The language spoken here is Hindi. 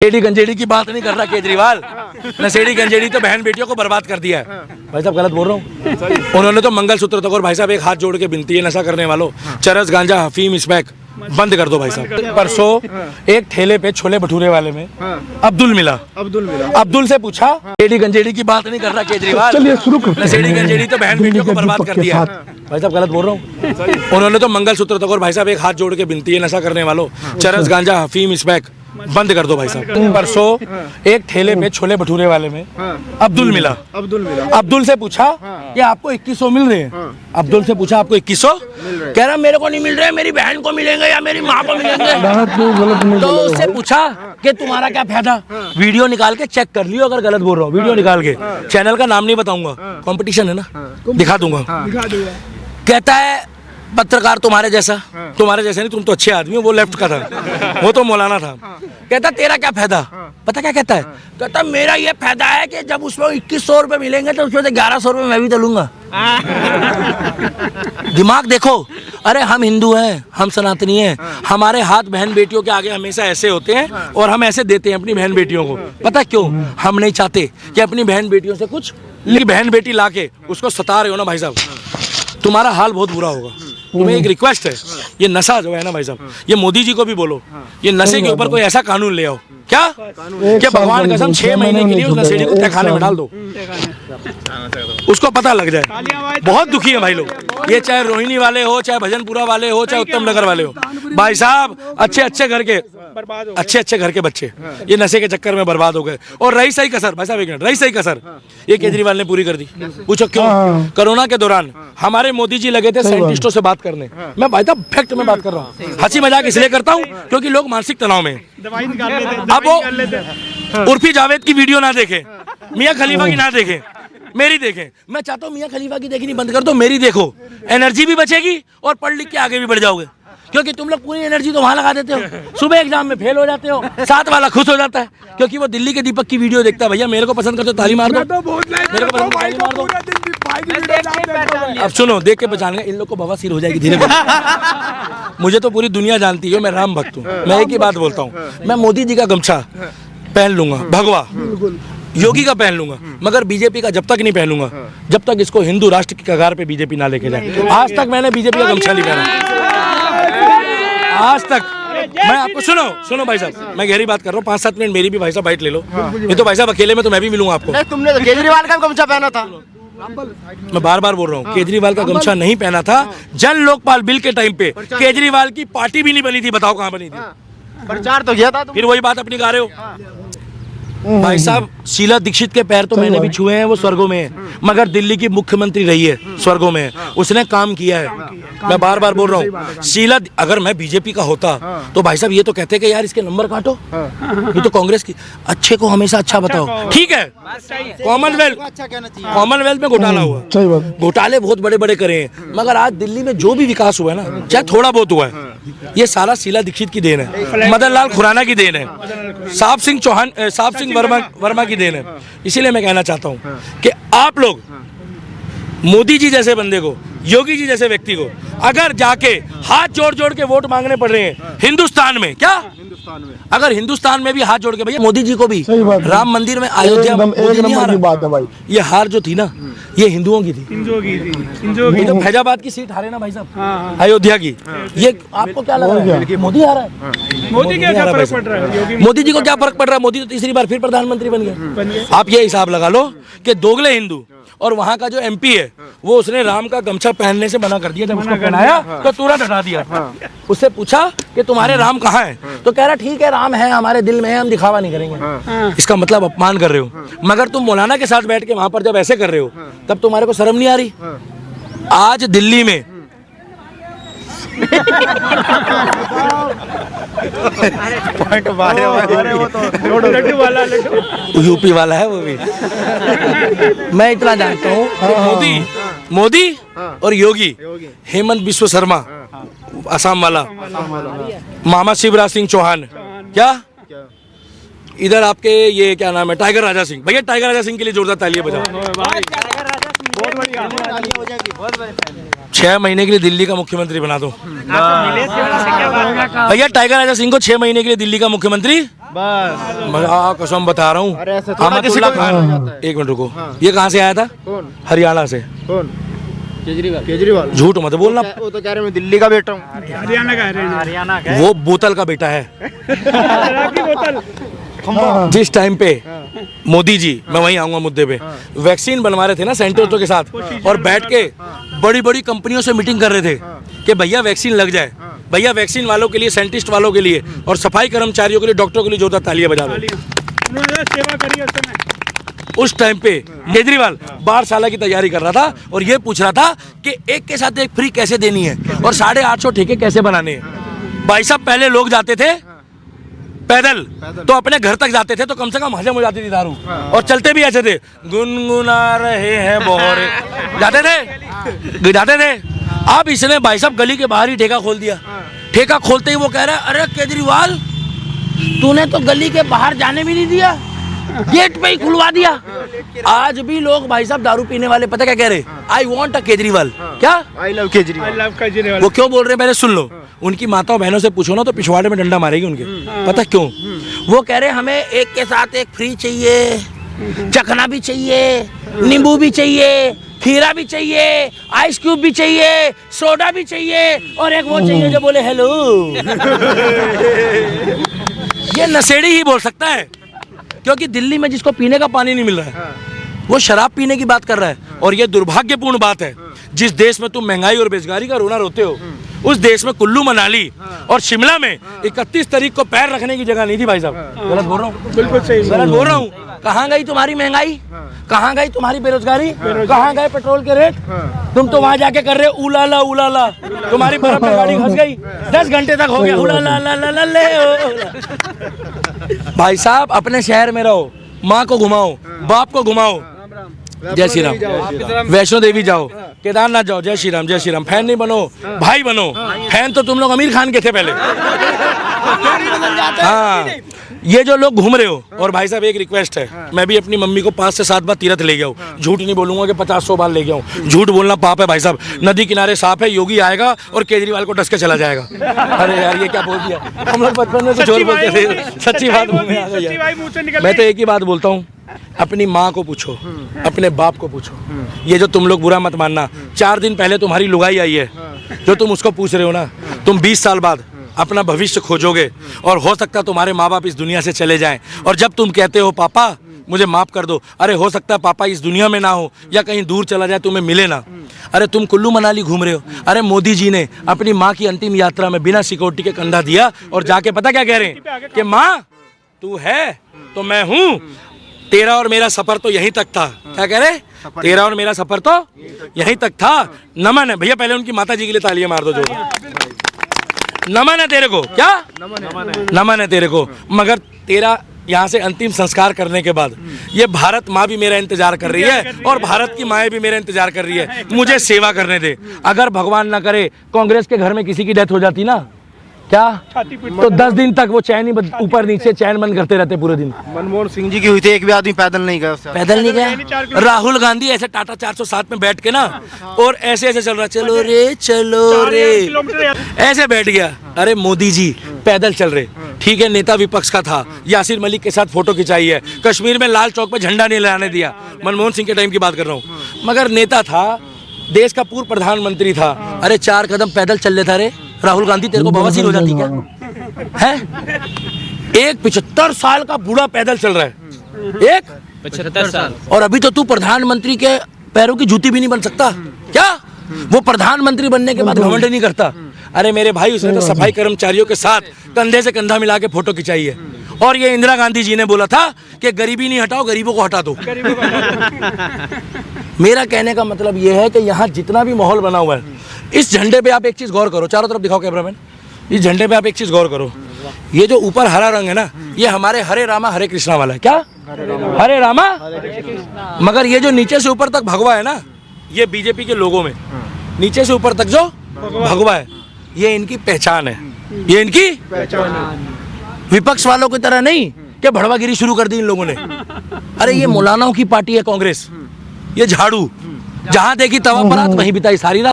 नशेड़ी गंजेड़ी की बात नहीं कर रहा केजरीवाल। नशेड़ी गंजेड़ी तो बहन बेटियों को बर्बाद कर दिया है। भाई साहब गलत बोल रहा हूँ। उन्होंने तो मंगलसूत्र तक, और भाई साहब एक हाथ जोड़ के विनती है नशा करने वालों, चरस गांजा हफीम स्मैक बंद कर दो भाई साहब। परसों एक ठेले पे छोले भटूरे वाले में अब्दुल मिला। अब्दुल से पूछा, नशेड़ी गंजेड़ी की बात नहीं कर रहा केजरीवाल। नशेड़ी गंजेड़ी तो बहन बेटियों को बर्बाद कर दिया है। भाई साहब गलत बोल रहा हूँ। उन्होंने तो मंगलसूत्र तक, और भाई साहब एक हाथ जोड़ के विनती है नशा करने वालों, चरस गांजा हफीम स्मैक बंद कर दो भाई साहब। परसों एक ठेले पे छोले भटूरे वाले में अब्दुल मिला। अब्दुल से पूछा कि आपको 2100 मिल रहे हैं। अब्दुल से पूछा आपको 2100? कह रहा मेरे को नहीं मिल रहे, मेरी बहन को मिलेंगे या मेरी माँ को मिलेंगे। तो उससे पूछा कि तुम्हारा क्या फायदा। वीडियो निकाल के चेक कर लियो अगर गलत बोल रहा हूँ। वीडियो निकाल के, चैनल का नाम नहीं बताऊंगा, कंपटीशन है ना, दिखा दूंगा। कहता है पत्रकार तुम्हारे जैसा नहीं, तुम तो अच्छे आदमी हो, वो लेफ्ट का था, वो तो मौलाना था। कहता तेरा क्या फायदा? पता क्या कहता है? कहता मेरा ये फायदा है कि जब उसमें 2100 रुपए मिलेंगे तो उसमें से 1100 रुपए मैं भी तो लूंगा। दिमाग देखो। अरे हम हिंदू हैं, हम सनातनी हैं, हमारे हाथ बहन बेटियों के आगे हमेशा ऐसे होते हैं और हम ऐसे देते हैं अपनी बहन बेटियों को। पता क्यों? हम नहीं चाहते कि अपनी बहन बेटियों से कुछ, बहन बेटी लाके उसको सता रहे हो ना भाई साहब, तुम्हारा हाल बहुत बुरा होगा। तुम्हें एक रिक्वेस्ट है, ये नशा जो है ना भाई साहब, ये मोदी जी को भी बोलो, ये नशे के ऊपर कोई ऐसा कानून ले आओ। क्या कि भगवान कसम 6 महीने के लिए उस नशेड़ी को तहखाने में डाल दो, उसको पता लग जाए। बहुत दुखी है भाई लोग, ये चाहे रोहिणी वाले हो, चाहे भजनपुरा वाले हो, चाहे उत्तम नगर वाले हो। भाई साहब अच्छे घर के बच्चे ये नशे के चक्कर में बर्बाद हो गए। और रही सही कसर, भाई साहब एक मिनट, रही सही कसर ये केजरीवाल ने पूरी कर दी। पूछो क्यों? कोरोना के दौरान हमारे मोदी जी लगे थे साइंटिस्टों से बात करने। मैं भाई साहब फैक्ट में बात कर रहा हूँ, हंसी मजाक इसलिए करता हूँ क्योंकि लोग मानसिक तनाव में। अब वो उर्फी जावेद की वीडियो ना देखे, मियां खलीफा की ना देखे, मेरी देखें। मैं चाहता हूँ मियां खलीफा की देखनी बंद कर दो, मेरी देखो, एनर्जी भी बचेगी और पढ़ लिख के आगे भी बढ़ जाओगे। क्योंकि तुम लोग पूरी एनर्जी तो वहां लगा देते हो, सुबह एग्जाम में फेल हो जाते हो, साथ वाला खुश हो जाता है क्योंकि वो दिल्ली के दीपक की वीडियो देखता है। भैया मेरे को पसंद करते हो ताली मार दो, मेरे को पसंद ताली मार दो। अब सुनो, देख के पहचान, इन लोग को बवासीर हो जाएगी धीरे धीरे। मुझे तो पूरी दुनिया जानती है, मैं राम भक्त हूँ। मैं एक ही बात बोलता हूँ, मैं मोदी जी का गमछा पहन लूंगा, भगवा योगी का पहन लूंगा, मगर बीजेपी का जब तक नहीं पहनूंगा जब तक इसको हिंदू राष्ट्र की कगार पे बीजेपी ना लेके जाए। आज तक मैंने बीजेपी का गमछा नहीं पहना, आज तक। मैं आपको सुनो भाई साहब, मैं गहरी बात कर रहा हूँ। 5-7 मिनट मेरी भी भाई साहब बाइट ले लो। ये तो भाई साहब अकेले में तो मैं भी मिलूंगा आपको। तुमने तो केजरीवाल का गमछा पहना था। मैं बार बार बोल रहा हूँ, केजरीवाल का गमछा नहीं पहना था। जन लोकपाल बिल के टाइम पे केजरीवाल की पार्टी भी नहीं बनी थी। बताओ कहाँ बनी थी? प्रचार तो किया था। फिर वही बात अपनी गा रहे हो। भाई साहब शीला दीक्षित के पैर तो मैंने भी छुए हैं, वो स्वर्गों में है, मगर दिल्ली की मुख्यमंत्री रही है, स्वर्गों में है, उसने काम किया है। मैं बार बार बोल रहा हूँ, शीला, अगर मैं बीजेपी का होता तो भाई साहब ये तो कहते कि यार इसके नंबर काटो, ये तो कांग्रेस की, अच्छे को हमेशा अच्छा बताओ। ठीक है, कॉमनवेल्थ में घोटाला हुआ, घोटाले बहुत बड़े बड़े करे हैं, मगर आज दिल्ली में जो भी विकास हुआ है ना, चाहे थोड़ा बहुत हुआ है, ये सारा शीला दीक्षित की देन है, मदन लाल खुराना की देन है, साहब सिंह वर्मा की देन है। इसीलिए मैं कहना चाहता हूं कि आप लोग मोदी जी जैसे बंदे को, योगी जी जैसे व्यक्ति को अगर जाके हाथ जोड़ जोड़ के वोट मांगने पड़ रहे हैं हिंदुस्तान में, क्या अगर हिंदुस्तान में भी हाथ जोड़ के, भैया मोदी जी को भी राम मंदिर में अयोध्या बात है भाई, ये हार जो थी ना ये हिंदुओं की थी। ये तो फैजाबाद की सीट हारे ना भाई साहब, अयोध्या की। ये आपको क्या लग रहा है मोदी हारा है? मोदी क्या फर्क पड़ रहा है? मोदी जी को क्या फर्क पड़ रहा है? मोदी तो तीसरी बार फिर प्रधानमंत्री बन गए। आप ये हिसाब लगा लो कि दोगले हिंदू, और वहाँ का जो एमपी है वो उसने राम का गमछा पहनने से मना कर दिया। जब उसको पहनाया तो तुरंत हटा दिया। उससे पूछा कि तुम्हारे राम कहाँ हैं, तो कह रहा ठीक है राम है हमारे दिल में है, हम दिखावा नहीं करेंगे। इसका मतलब अपमान कर रहे हो। मगर तुम मौलाना के साथ बैठ के वहां पर जब ऐसे कर रहे हो तब तुम्हारे को शर्म नहीं आ रही? आज दिल्ली में यूपी वाला है वो भी। मैं इतना जानता हूँ मोदी और योगी, हेमंत बिस्व शर्मा असम वाला, मामा शिवराज सिंह चौहान, क्या इधर आपके ये क्या नाम है, टाइगर राजा सिंह। भैया टाइगर राजा सिंह के लिए जोरदार तालियां बजाओ। 6 महीने के लिए दिल्ली का मुख्यमंत्री बना दो भैया। टाइगर राजा सिंह को 6 महीने के लिए दिल्ली का मुख्यमंत्री बस कसम बता रहा हूँ। अरे ऐसे थोड़ा किसी अहमदुल्ला को खान, हो जाता है। एक मिनट रुको, ये कहाँ से आया था? कौन हरियाणा से। कौन? केजरीवाल। झूठ मत बोलना, वो तो कह रहे मैं दिल्ली का बेटा हूँ। हरियाणा का वो बोतल का बेटा है। जिस टाइम पे मोदी जी, मैं वहीं आऊंगा मुद्दे पे, वैक्सीन बनवा रहे थे ना साइंटिस्टों के साथ, और बैठ के बड़ी बड़ी कंपनियों से मीटिंग कर रहे थे कि भैया वैक्सीन लग जाए, भैया वैक्सीन वालों के लिए, साइंटिस्ट वालों के लिए और सफाई कर्मचारियों के लिए, डॉक्टरों के लिए जोरदार तालियां बजा दो। सेवा करी उस समय। उस टाइम पे केजरीवाल 12 की तैयारी कर रहा था और ये पूछ रहा था कि एक के साथ एक फ्री कैसे देनी है और 850 ठेके कैसे बनाने हैं। भाई साहब, पहले लोग जाते थे पैदल तो अपने घर तक जाते थे तो कम से कम हजम हो जाती थी दारू, और चलते भी ऐसे थे, गुनगुना रहे हैं बोरे, जाते थे। अब इसने भाई साहब गली के बाहर ही ठेका खोल दिया। ठेका खोलते ही वो कह रहा है, अरे केजरीवाल तूने तो गली के बाहर जाने भी नहीं दिया, गेट पे ही खुलवा दिया। आज भी लोग भाई साहब दारू पीने वाले पता क्या कह रहे, आई वॉन्ट अ केजरीवाल। क्या? I love Kejriwal. वो क्यों बोल रहे हैं पहले सुन लो। उनकी माताओं बहनों से पूछो ना तो पिछवाड़े में डंडा मारेगी उनके। पता क्यों? वो कह रहे हमें एक के साथ एक फ्री चाहिए, चखना भी चाहिए, नींबू भी चाहिए, खीरा भी चाहिए, आइस क्यूब भी चाहिए, सोडा भी चाहिए, और एक वो चाहिए जो बोले हेलो। ये नशेड़ी ही बोल सकता है, क्योंकि दिल्ली में जिसको पीने का पानी नहीं मिल रहा है वो शराब पीने की बात कर रहा है। और ये दुर्भाग्यपूर्ण बात है, जिस देश में तुम महंगाई और बेरोजगारी का रोना रोते हो, उस देश में कुल्लू मनाली और शिमला में 31 तारीख को पैर रखने की जगह नहीं थी। भाई साहब, गलत बोल रहा हूँ? बिल्कुल सही गलत बोल रहा हूँ? कहाँ गई तुम्हारी महंगाई? कहाँ गई तुम्हारी बेरोजगारी? कहाँ गए पेट्रोल के रेट? तुम तो वहां जाके कर रहे हो उलाला उलाला, तुम्हारी बर्फ में गाड़ी फंस गई, 10 घंटे तक हो गया उलाला ला ला ला ले। भाई साहब, अपने शहर में रहो, माँ को घुमाओ, बाप को घुमाओ, जय श्री राम, वैष्णो देवी जाओ, केदारनाथ जाओ, जय श्री राम, जय श्री राम। फैन नहीं बनो, भाई बनो। फैन तो तुम लोग आमिर खान के थे पहले। हाँ, ये जो लोग घूम रहे हो, और भाई साहब एक रिक्वेस्ट है, मैं भी अपनी मम्मी को 5 से 7 बार तीर्थ ले गया हूँ। झूठ नहीं बोलूंगा कि 50-100 बार ले गया हूँ। झूठ बोलना पाप है भाई साहब। नदी किनारे सांप है, योगी आएगा और केजरीवाल को डस के चला जाएगा। अरे यार, ये क्या बोल दिया? हम लोग बचपन में कुछ और बोलते थे, सच्ची बात मुंह में आ गई। मैं तो एक ही बात बोलता हूँ, अपनी माँ को पूछो, अपने बाप को पूछो। ये जो तुम लोग बुरा मत मानना, 4 दिन पहले तुम्हारी लुगाई आई है, जो तुम उसको पूछ रहे हो ना, तुम 20 साल बाद अपना भविष्य खोजोगे और हो सकता है तुम्हारे माँ बाप इस दुनिया से चले जाएं। और जब तुम कहते हो पापा मुझे माफ कर दो, अरे हो सकता है पापा इस दुनिया में ना हो या कहीं दूर चला जाए, तुम्हें मिले ना। अरे तुम कुल्लू मनाली घूम रहे हो, अरे मोदी जी ने अपनी माँ की अंतिम यात्रा में बिना सिक्योरिटी के कंधा दिया और जाके पता क्या कह रहे हैं कि माँ तू है तो मैं हूँ, तेरा और मेरा सफर तो यहीं तक था। क्या कह रहे? तेरा और मेरा सफर तो यहीं तक था। नमन है भैया, पहले उनकी माता जी के लिए तालियां मार दो जोर। नमन है तेरे को। क्या नमन है तेरे को। मगर तेरा यहाँ से अंतिम संस्कार करने के बाद ये भारत माँ भी मेरा इंतजार कर रही है और भारत की माएँ भी मेरा इंतजार कर रही है। मुझे सेवा करने दे। अगर भगवान ना करे कांग्रेस के घर में किसी की डेथ हो जाती ना, क्या तो 10 दिन तक वो चैन ही ऊपर नीचे चैन बंद करते रहते पूरे दिन। मनमोहन सिंह जी की हुई थी, एक भी आदमी पैदल नहीं गया उससे। पैदल नहीं गया। राहुल गांधी ऐसे टाटा 407 में बैठ के ना और ऐसे ऐसे चल रहा, चलो रे ऐसे बैठ गया। अरे मोदी जी पैदल चल रहे, ठीक है, नेता विपक्ष का था, यासिर मलिक के साथ फोटो खिंचाई है, कश्मीर में लाल चौक पे झंडा नहीं लहराने दिया, मनमोहन सिंह के टाइम की बात कर रहा हूँ, मगर नेता था, देश का पूर्व प्रधानमंत्री था। अरे 4 कदम पैदल चल लेता रे राहुल गांधी, तेरे को बवासीर हो जाती क्या है? एक 75 साल का बूढ़ा पैदल चल रहा है, एक 75 साल, और अभी तो तू प्रधानमंत्री के पैरों की जूती भी नहीं बन सकता। क्या वो प्रधानमंत्री बनने के बाद घमंड नहीं करता? अरे मेरे भाई, उसने तो सफाई कर्मचारियों के साथ कंधे से कंधा मिला के फोटो खिंचाई है। और ये इंदिरा गांधी जी ने बोला था कि गरीबी नहीं हटाओ, गरीबों को हटा दो। मेरा कहने का मतलब ये है कि यहाँ जितना भी माहौल बना हुआ है, इस झंडे पे आप एक चीज गौर करो, चारों तरफ दिखाओ कैमरामैन, इस झंडे पे आप एक चीज गौर करो, ये जो ऊपर हरा रंग है ना, ये हमारे हरे रामा हरे कृष्णा वाला है। क्या हरे रामा? मगर ये जो नीचे से ऊपर तक भगवा है ना, ये बीजेपी के लोगों में नीचे से ऊपर तक जो भगवा है, ये इनकी पहचान है, ये इनकी पहचान। विपक्ष वालों की तरह नहीं कि भड़वागिरी शुरू कर दी इन लोगों ने। अरे ये मौलानाओं की पार्टी है कांग्रेस, ये झाड़ू, जहां देखी तवा परात वहीं बिताई सारी रात।